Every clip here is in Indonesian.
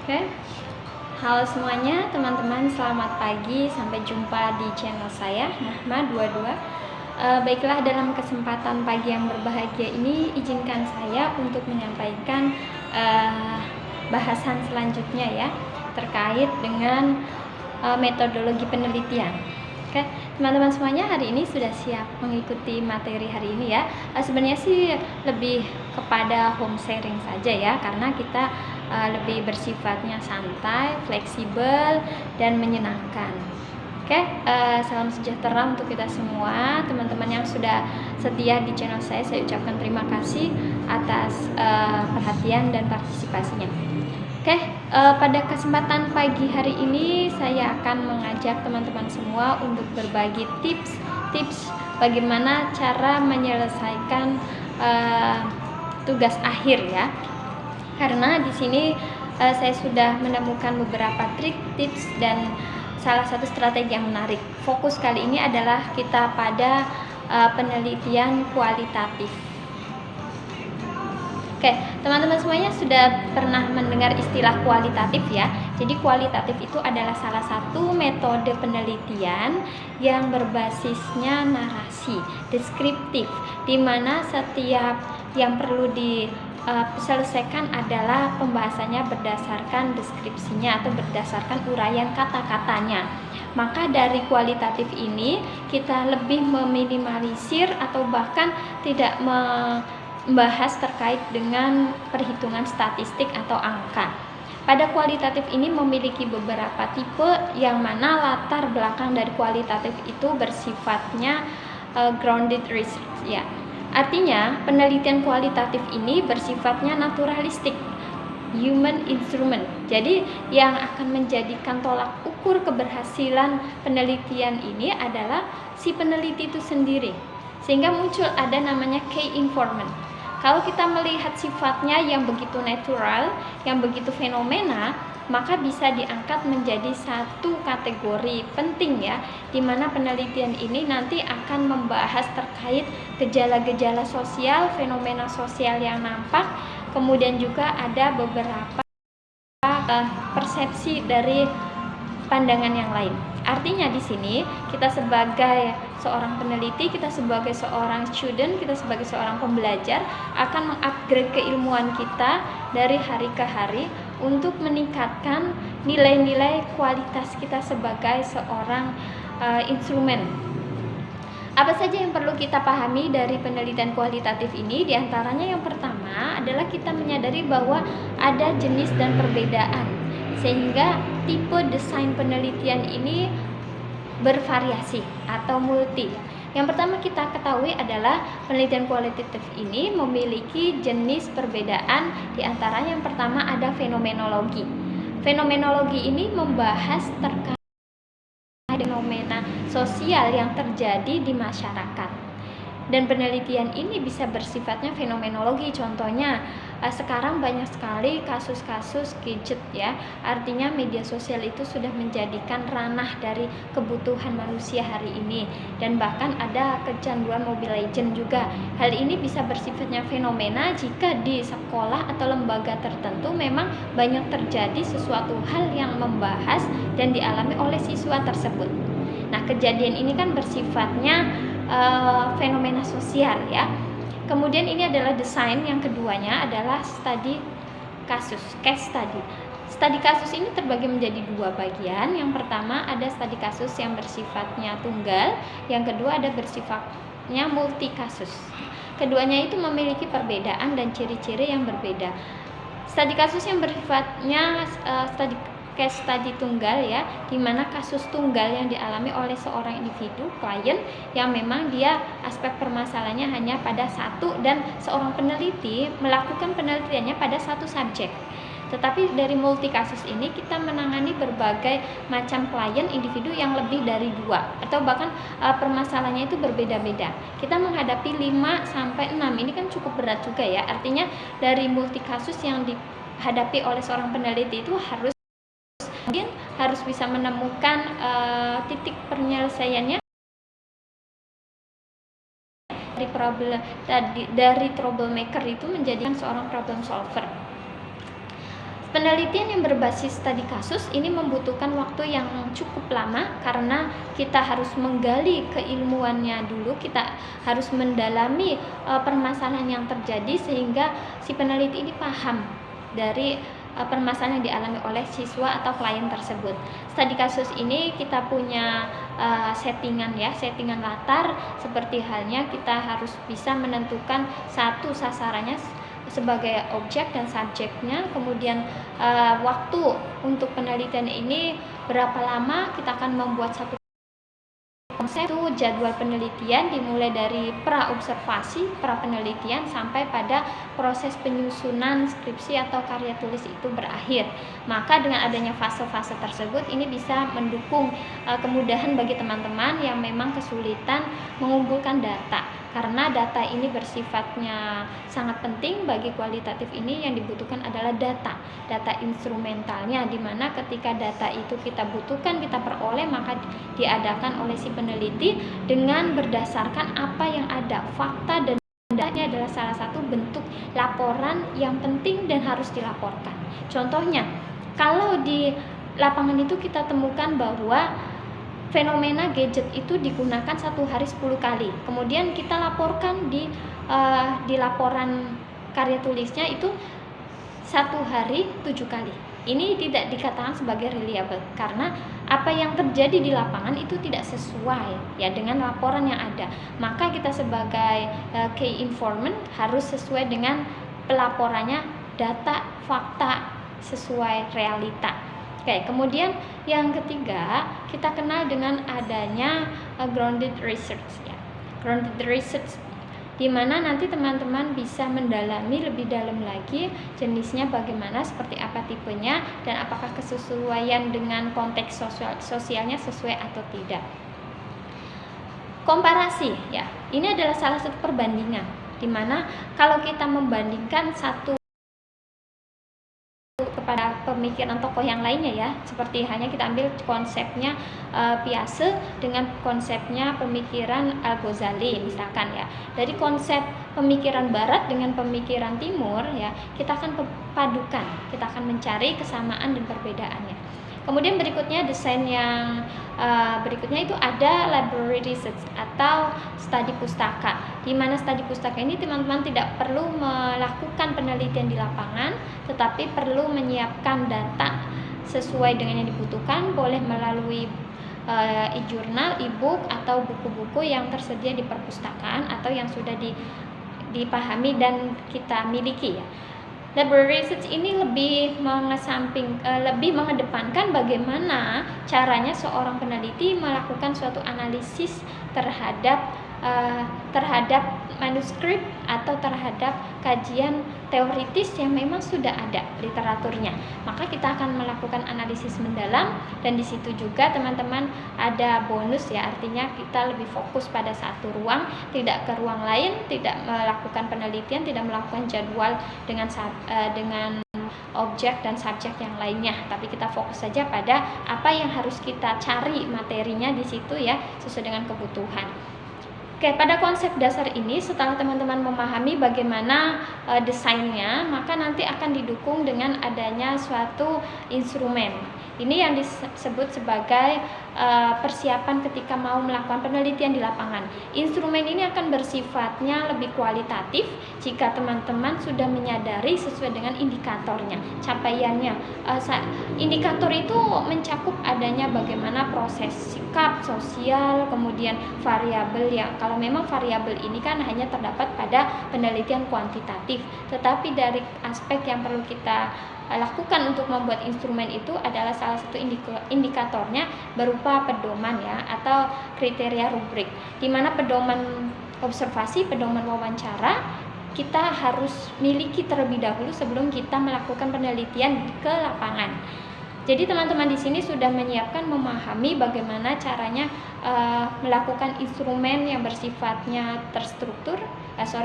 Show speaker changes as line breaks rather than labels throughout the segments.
Oke, halo semuanya teman-teman, selamat pagi, sampai jumpa di channel saya Nahma 22. Baiklah, dalam kesempatan pagi yang berbahagia ini izinkan saya untuk menyampaikan bahasan selanjutnya ya, terkait dengan metodologi penelitian. Oke, teman-teman semuanya, hari ini sudah siap mengikuti materi hari ini ya. Sebenarnya sih lebih kepada home sharing saja ya, karena kita lebih bersifatnya santai, fleksibel, dan menyenangkan. Oke, salam sejahtera untuk kita semua. Teman-teman yang sudah setia di channel saya ucapkan terima kasih atas perhatian dan partisipasinya. Oke, pada kesempatan pagi hari ini saya akan mengajak teman-teman semua untuk berbagi tips bagaimana cara menyelesaikan tugas akhir ya. Karena di sini saya sudah menemukan beberapa trik, tips, dan salah satu strategi yang menarik. Fokus kali ini adalah kita pada penelitian kualitatif. Oke, teman-teman semuanya sudah pernah mendengar istilah kualitatif ya. Jadi kualitatif itu adalah salah satu metode penelitian yang berbasisnya narasi, deskriptif, di mana setiap yang perlu diselesaikan adalah pembahasannya berdasarkan deskripsinya atau berdasarkan uraian kata-katanya. Maka dari kualitatif ini kita lebih meminimalisir atau bahkan tidak membahas terkait dengan perhitungan statistik atau angka. Pada kualitatif ini memiliki beberapa tipe yang mana latar belakang dari kualitatif itu bersifatnya grounded research ya. Artinya penelitian kualitatif ini bersifatnya naturalistik, human instrument. Jadi yang akan menjadikan tolak ukur keberhasilan penelitian ini adalah si peneliti itu sendiri. Sehingga muncul ada namanya key informant. Kalau kita melihat sifatnya yang begitu natural, yang begitu fenomena, maka bisa diangkat menjadi satu kategori penting ya, di mana penelitian ini nanti akan membahas terkait gejala-gejala sosial, fenomena sosial yang nampak, kemudian juga ada beberapa persepsi dari pandangan yang lain. Artinya di sini kita sebagai seorang peneliti, kita sebagai seorang student, kita sebagai seorang pembelajar akan mengupgrade keilmuan kita dari hari ke hari untuk meningkatkan nilai-nilai kualitas kita sebagai seorang instrumen. Apa saja yang perlu kita pahami dari penelitian kualitatif ini? Di antaranya yang pertama adalah kita menyadari bahwa ada jenis dan perbedaan, sehingga tipe desain penelitian ini bervariasi atau multi. Yang pertama kita ketahui adalah penelitian kualitatif ini memiliki jenis perbedaan. Di antaranya yang pertama ada fenomenologi. Fenomenologi ini membahas terkait fenomena sosial yang terjadi di masyarakat. Dan penelitian ini bisa bersifatnya fenomenologi. Contohnya sekarang banyak sekali kasus-kasus gadget ya. Artinya media sosial itu sudah menjadikan ranah dari kebutuhan manusia hari ini. Dan bahkan ada kecanduan Mobile Legends juga. Hal ini bisa bersifatnya fenomena jika di sekolah atau lembaga tertentu memang banyak terjadi sesuatu hal yang membahas dan dialami oleh siswa tersebut. Nah, kejadian ini kan bersifatnya fenomena sosial ya. Kemudian ini adalah desain. Yang keduanya adalah studi kasus, case study. Studi kasus ini terbagi menjadi dua bagian. Yang pertama ada studi kasus yang bersifatnya tunggal, yang kedua ada bersifatnya multi kasus. Keduanya itu memiliki perbedaan dan ciri-ciri yang berbeda. Studi kasus yang bersifatnya case study tunggal ya, di mana kasus tunggal yang dialami oleh seorang individu, klien, yang memang dia aspek permasalahannya hanya pada satu dan seorang peneliti melakukan penelitiannya pada satu subjek. Tetapi dari multi kasus ini kita menangani berbagai macam klien, individu yang lebih dari dua, atau bahkan permasalahannya itu berbeda-beda. Kita menghadapi 5-6, ini kan cukup berat juga ya. Artinya dari multi kasus yang dihadapi oleh seorang peneliti itu harus bisa menemukan titik penyelesaiannya dari troublemaker itu menjadikan seorang problem solver. Penelitian yang berbasis studi kasus ini membutuhkan waktu yang cukup lama karena kita harus menggali keilmuannya dulu, kita harus mendalami permasalahan yang terjadi sehingga si peneliti ini paham dari permasalahan yang dialami oleh siswa atau klien tersebut. Studi kasus ini kita punya settingan latar, seperti halnya kita harus bisa menentukan satu sasarannya sebagai objek dan subjeknya, kemudian waktu untuk penelitian ini berapa lama, kita akan membuat satu konsep itu jadwal penelitian dimulai dari pra-observasi, pra-penelitian sampai pada proses penyusunan skripsi atau karya tulis itu berakhir. Maka dengan adanya fase-fase tersebut ini bisa mendukung kemudahan bagi teman-teman yang memang kesulitan mengumpulkan data, karena data ini bersifatnya sangat penting. Bagi kualitatif ini yang dibutuhkan adalah data instrumentalnya, dimana ketika data itu kita butuhkan, kita peroleh, maka diadakan oleh si peneliti dengan berdasarkan apa yang ada, fakta dan datanya adalah salah satu bentuk laporan yang penting dan harus dilaporkan. Contohnya, kalau di lapangan itu kita temukan bahwa fenomena gadget itu digunakan satu hari 10 kali, kemudian kita laporkan di laporan karya tulisnya itu satu hari 7 kali. Ini tidak dikatakan sebagai reliable karena apa yang terjadi di lapangan itu tidak sesuai ya dengan laporan yang ada. Maka kita sebagai key informant harus sesuai dengan pelaporannya, data, fakta sesuai realita. Oke, kemudian yang ketiga kita kenal dengan adanya grounded research ya. Grounded research di mana nanti teman-teman bisa mendalami lebih dalam lagi jenisnya bagaimana, seperti apa tipenya, dan apakah kesesuaian dengan konteks sosialnya sesuai atau tidak. Komparasi ya, ini adalah salah satu perbandingan di mana kalau kita membandingkan satu kepada pemikiran tokoh yang lainnya ya, seperti hanya kita ambil konsepnya Piaget dengan konsepnya pemikiran Al-Ghazali misalkan ya, dari konsep pemikiran barat dengan pemikiran timur ya, kita akan padukan, kita akan mencari kesamaan dan perbedaannya. Kemudian berikutnya desain yang berikutnya itu ada library research atau studi pustaka, di mana studi pustaka ini teman-teman tidak perlu melakukan penelitian di lapangan, tetapi perlu menyiapkan data sesuai dengan yang dibutuhkan, boleh melalui e-jurnal, e-book atau buku-buku yang tersedia di perpustakaan atau yang sudah dipahami dan kita miliki ya. Library research ini lebih mengedepankan bagaimana caranya seorang peneliti melakukan suatu analisis terhadap manuskrip atau terhadap kajian teoritis yang memang sudah ada literaturnya. Maka kita akan melakukan analisis mendalam, dan di situ juga teman-teman ada bonus ya, artinya kita lebih fokus pada satu ruang, tidak ke ruang lain, tidak melakukan penelitian, tidak melakukan jadwal dengan objek dan subjek yang lainnya, tapi kita fokus saja pada apa yang harus kita cari materinya di situ ya, sesuai dengan kebutuhan. Oke, pada konsep dasar ini setelah teman-teman memahami bagaimana desainnya, maka nanti akan didukung dengan adanya suatu instrumen. Ini yang disebut sebagai persiapan ketika mau melakukan penelitian di lapangan. Instrumen ini akan bersifatnya lebih kualitatif jika teman-teman sudah menyadari sesuai dengan indikatornya, capaiannya. Indikator itu mencakup adanya bagaimana proses sikap sosial, kemudian variabel yang kalau memang variabel ini kan hanya terdapat pada penelitian kuantitatif, tetapi dari aspek yang perlu kita lakukan untuk membuat instrumen itu adalah salah satu indikatornya berupa pedoman ya, atau kriteria rubrik, di mana pedoman observasi, pedoman wawancara kita harus miliki terlebih dahulu sebelum kita melakukan penelitian ke lapangan. Jadi teman-teman di sini sudah menyiapkan, memahami bagaimana caranya melakukan instrumen yang bersifatnya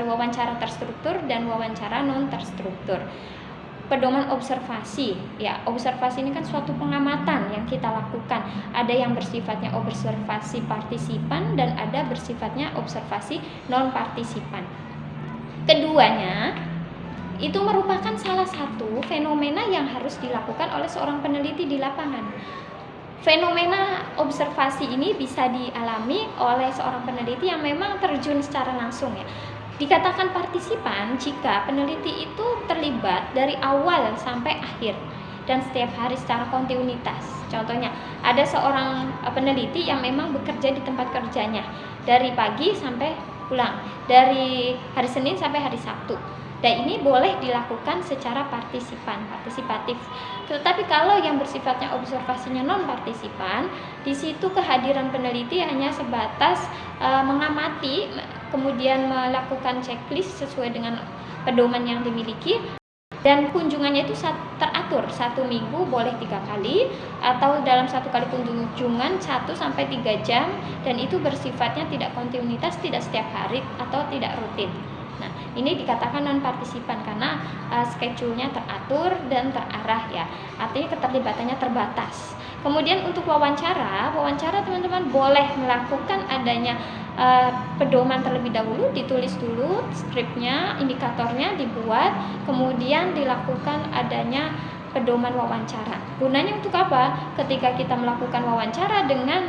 wawancara terstruktur dan wawancara non terstruktur. Pedoman observasi ya, observasi ini kan suatu pengamatan yang kita lakukan, ada yang bersifatnya observasi partisipan dan ada bersifatnya observasi non partisipan. Keduanya itu merupakan salah satu fenomena yang harus dilakukan oleh seorang peneliti di lapangan. Fenomena observasi ini bisa dialami oleh seorang peneliti yang memang terjun secara langsung ya. Dikatakan partisipan jika peneliti itu terlibat dari awal sampai akhir dan setiap hari secara kontinuitas. Contohnya, ada seorang peneliti yang memang bekerja di tempat kerjanya dari pagi sampai pulang, dari hari Senin sampai hari Sabtu. Dan ini boleh dilakukan secara partisipatif. Tetapi kalau yang bersifatnya observasinya non partisipan, di situ kehadiran peneliti hanya sebatas mengamati, kemudian melakukan checklist sesuai dengan pedoman yang dimiliki, dan kunjungannya itu teratur, 1 minggu boleh 3 kali, atau dalam 1 kali kunjungan 1-3 jam, dan itu bersifatnya tidak kontinuitas, tidak setiap hari atau tidak rutin. Nah, ini dikatakan non partisipan karena schedule-nya teratur dan terarah ya. Artinya keterlibatannya terbatas. Kemudian untuk wawancara teman-teman boleh melakukan adanya pedoman terlebih dahulu, ditulis dulu skripnya, indikatornya dibuat, kemudian dilakukan adanya pedoman wawancara. Gunanya untuk apa? Ketika kita melakukan wawancara dengan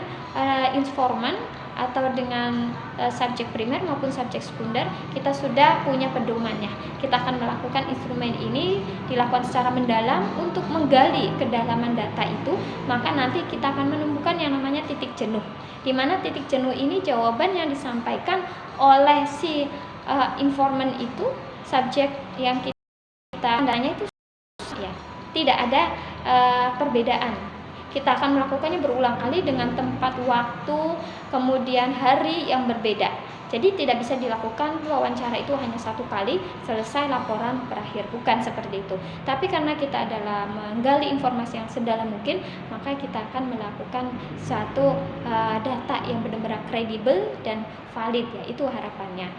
informan atau dengan subjek primer maupun subjek sekunder, kita sudah punya pedomannya. Kita akan melakukan instrumen ini dilakukan secara mendalam untuk menggali kedalaman data itu, maka nanti kita akan menemukan yang namanya titik jenuh. Di mana titik jenuh ini jawaban yang disampaikan oleh si informan itu, subjek yang kita tanya itu ya, tidak ada perbedaan. Kita akan melakukannya berulang kali dengan tempat waktu, kemudian hari yang berbeda. Jadi tidak bisa dilakukan wawancara itu hanya 1 kali, selesai laporan berakhir. Bukan seperti itu. Tapi karena kita adalah menggali informasi yang sedalam mungkin, maka kita akan melakukan suatu data yang benar-benar kredibel dan valid ya. Itu harapannya.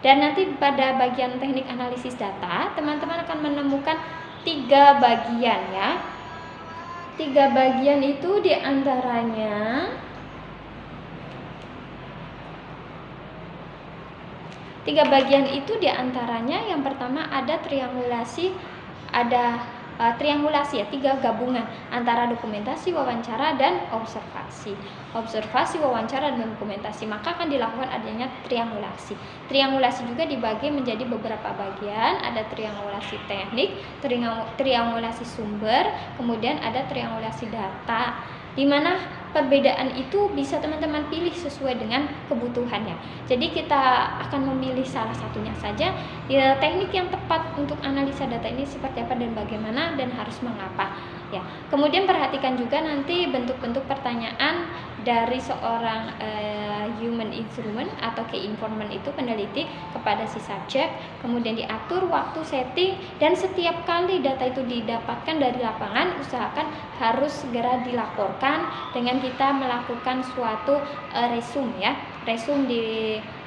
Dan nanti pada bagian teknik analisis data, teman-teman akan menemukan 3 bagian ya. 3 bagian itu diantaranya yang pertama ada triangulasi, ya, 3 gabungan antara dokumentasi, wawancara, dan observasi. Observasi, wawancara, dan dokumentasi, maka akan dilakukan adanya triangulasi. Triangulasi juga dibagi menjadi beberapa bagian, ada triangulasi teknik, triangulasi sumber, kemudian ada triangulasi data, di mana perbedaan itu bisa teman-teman pilih sesuai dengan kebutuhannya. Jadi kita akan memilih salah satunya saja. Ya, teknik yang tepat untuk analisa data ini seperti apa dan bagaimana dan harus mengapa. Ya. Kemudian perhatikan juga nanti bentuk-bentuk pertanyaan dari seorang human instrument atau key informant itu peneliti kepada si subjek. Kemudian diatur waktu, setting, dan setiap kali data itu didapatkan dari lapangan, usahakan harus segera dilaporkan dengan kita melakukan suatu resume ya, resume di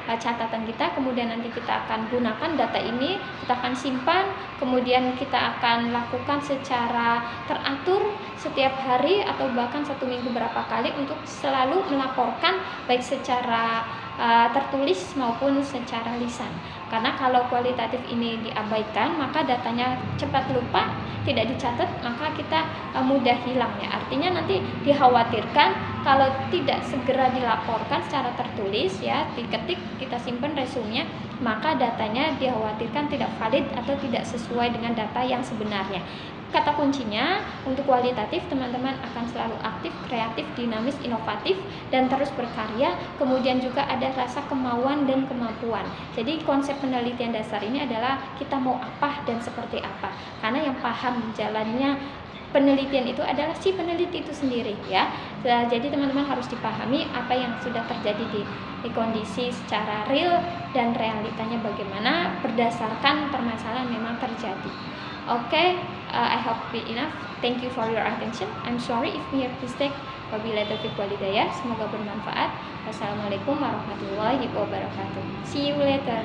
catatan kita. Kemudian nanti kita akan gunakan data ini, kita akan simpan, kemudian kita akan lakukan secara teratur setiap hari atau bahkan 1 minggu berapa kali untuk selalu melaporkan baik secara tertulis maupun secara lisan. Karena kalau kualitatif ini diabaikan, maka datanya cepat lupa, tidak dicatat, maka kita mudah hilang ya. Artinya nanti dikhawatirkan kalau tidak segera dilaporkan secara tertulis ya, diketik, kita simpan resumenya, maka datanya dikhawatirkan tidak valid atau tidak sesuai dengan data yang sebenarnya. Kata kuncinya untuk kualitatif, teman-teman akan selalu aktif, kreatif, dinamis, inovatif, dan terus berkarya. Kemudian juga ada rasa kemauan dan kemampuan. Jadi konsep penelitian dasar ini adalah kita mau apa dan seperti apa. Karena yang paham jalannya penelitian itu adalah si peneliti itu sendiri ya. Jadi teman-teman harus dipahami apa yang sudah terjadi di kondisi secara real dan realitanya bagaimana berdasarkan permasalahan memang terjadi. Oke, I hope it enough. Thank you for your attention. I'm sorry if we have mistake. Wabillahi taufiq wal hidayah. Semoga bermanfaat. Wassalamualaikum warahmatullahi wabarakatuh. See you later.